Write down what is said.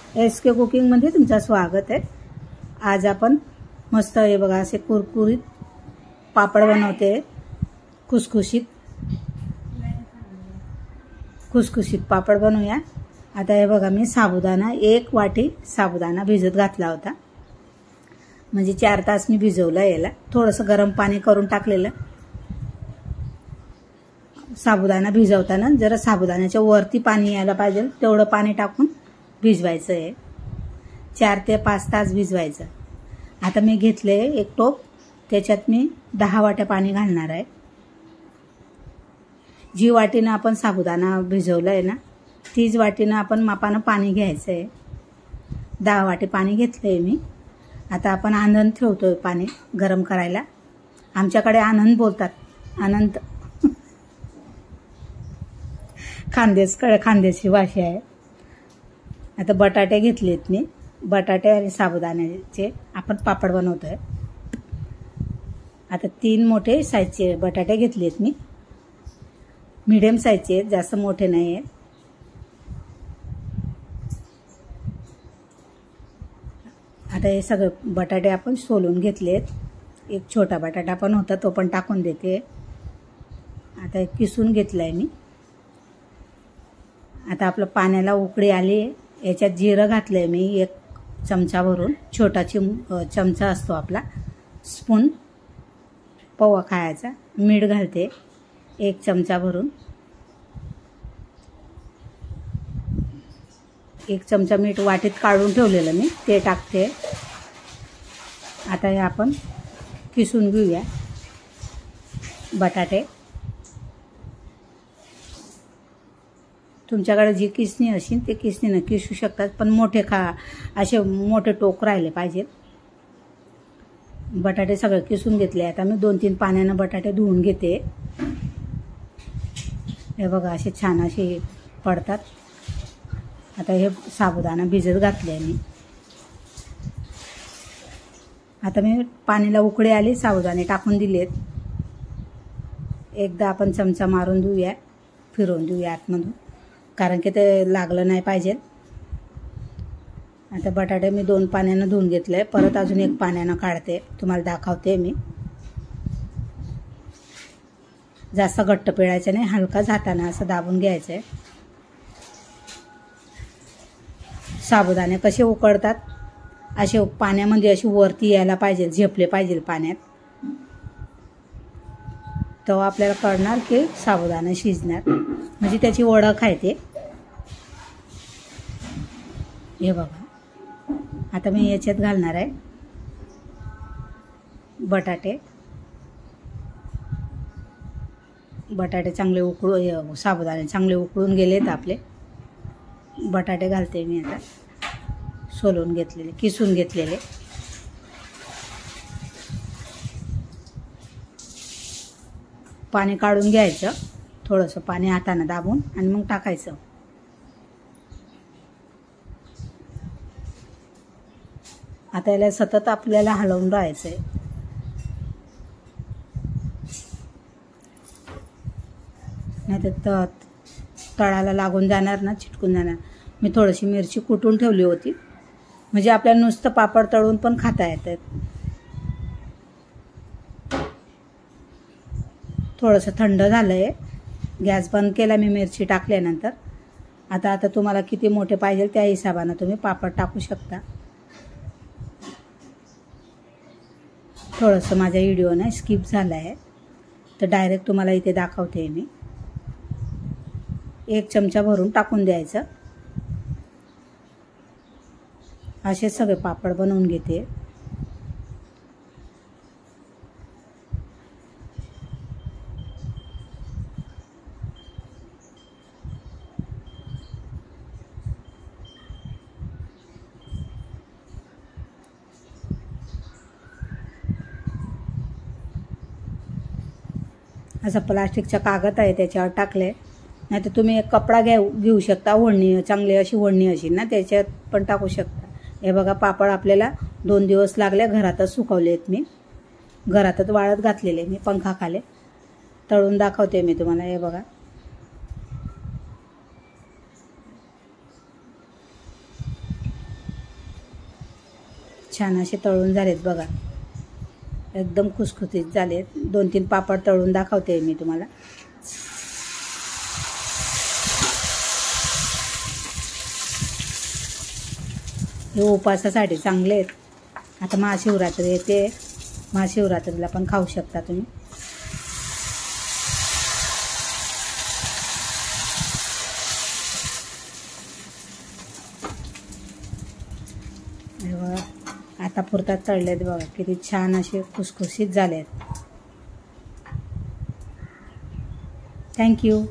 SK कुकिंगमध्ये तुमचं स्वागत आहे। आज आपण मस्त हे बघा असे कुरकुरीत पापड बनवते। खुसखुशीत पापड बनवूया। आता हे बघा मी साबुदाणा 1 वाटी साबुदाणा भिजत घातला होता, म्हणजे 4 तास मी भिजवला। याला थोडंसं गरम पाणी करून टाकलेलं। साबुदाणा भिजवताना जरा साबुदाण्याच्या वरती पाणी यायला पाहिजे तेवढं पाणी टाकून भिजवायचं आहे। 4 ते 5 तास भिजवायचं। आता मी घेतले एक टोप, त्याच्यात मी 10 वाट्या पाणी घालणार आहे। जी वाटीनं आपण साबुदाणा भिजवलाय ना, तीच वाटीनं आपण मापानं पाणी घ्यायचं आहे। 10 वाटी पाणी घेतलंय मी। आता आपण आनंद ठेवतोय पाणी गरम करायला। आमच्याकडे आनंद बोलतात, आनंद खानदेशी भाषा आहे। आता बटाटे घेतलेत मी, बटाटे आणि साबुदाण्याचे आपण पापड बनवतोय। आता 3 मोठे साईजचे बटाटे घेतलेत मी, मीडियम साईजचे, जास्त मोठे नाही आहे। आता हे सगळे बटाटे आपण सोलून घेतलेत। एक छोटा बटाटा पण होता, तो पण टाकून देते। आता एक किसून घेतलाय मी। आता आपलं पाण्याला उकळी आली, याच्यात जिरं घातलंय मी 1 चमचा भरून। छोटा चमचा असतो आपला, स्पून पवा खायचा। मीठ घालते 1 चमचा भरून। 1 चमचा मीठ वाटीत काढून ठेवलेलं मी, ते टाकते। आता हे आपण किसून घेऊया बटाटे। तुमच्याकडे जी किसणी असेल ते किसणीनं किसू शकतात, पण असे मोठे टोक राहिले पाहिजेत। बटाटे सगळे किसून घेतले। आता मी 2-3 पाण्यानं बटाटे धुवून घेते। हे बघा असे छान असे पडतात। आता हे साबुदाणा भिजत घातले मी। आता मी पाणीला उकळी आली, साबुदाणे टाकून दिलेत। एकदा आपण चमचा मारून देऊया, फिरवून देऊया आतमधून, कारण की ते लागलं नाही पाहिजे। आता बटाटे मी 2 पाण्यानं धुवून घेतले, परत अजून 1 पाण्यानं काढते, तुम्हाला दाखवते मी। जास्त घट्ट पिळायचं नाही, हलकाच हाताने असं दाबून घ्यायचं आहे। साबुदाणे कसे उकडतात असे पाण्यामध्ये अशी वरती यायला पाहिजे, झेपले पाहिजे पाण्यात, तेव्हा आपल्याला कळणार की साबुदाणा शिजणार, म्हणजे त्याची ओळख आहे ते। हे बघा आता मी याच्यात घालणार आहे बटाटे। चांगले साबुदाणे चांगले उकळून गेलेत आपले। बटाटे घालते मी आता, सोलून घेतलेले, किसून घेतलेले। पाणी काढून घ्यायचं, थोडंसं पाणी हाताने दाबून, आणि मग टाकायचं। आता याला सतत आपल्याला हलवून राहायचंय, नाहीतर तळाला लागून जाणार ना, चिटकून जाणार। मी थोडीशी मिरची कुटून ठेवली होती, म्हणजे आपल्याला नुसतं पापड तळून पण खाता येतात। थोडंसं थंड झालंय, गॅस बंद केला मी मिरची टाकल्यानंतर। आता तुम्हाला किती मोठे पाहिजे त्या हिशोबाने तुम्ही पापड टाकू शकता। थोडंसं माझा व्हिडिओ ना स्किप झाला आहे, तर डायरेक्ट तुम्हाला इथे दाखवते मी। 1 चमचा भरून टाकून द्यायचं। असे सगळे पापड बनवून घेते। असा प्लास्टिकचा कागद आहे, त्याच्यावर टाकले, नाहीतर तुम्ही एक कपडा घेऊ शकता, ओढणी, चांगली अशी ओढणी असेल ना, त्याच्यात पण टाकू शकता। हे बघा पापड आपल्याला 2 दिवस लागले, घरातच सुकवलेत मी, घरातच वाळत घातलेले मी पंखाखाली। तळून दाखवते मी तुम्हाला। हे बघा छान असे तळून झालेत बघा, एकदम खुसखुशीत झालेत. 2-3 पापड तळून दाखवते मी तुम्हाला. हे उपासासाठी चांगले आहेत. आता महाशिवरात्री येते, महाशिवरात्रीला पण खाऊ शकता तुम्ही. आता पुरतात तळलेत बघा, किती छान असे खुसखुशीत झाले आहेत. थँक्यू.